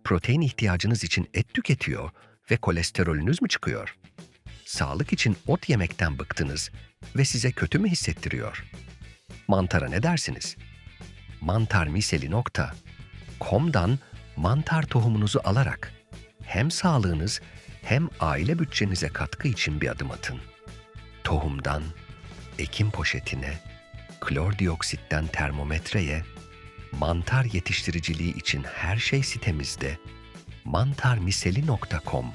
Protein ihtiyacınız için et tüketiyor ve kolesterolünüz mü çıkıyor? Sağlık için ot yemekten bıktınız ve size kötü mü hissettiriyor? Mantara ne dersiniz? mantarmiseli.com'dan mantar tohumunuzu alarak hem sağlığınız hem aile bütçenize katkı için bir adım atın. Tohumdan ekim poşetine, klordioksitten termometreye, mantar yetiştiriciliği için her şey sitemizde mantarmiseli.com.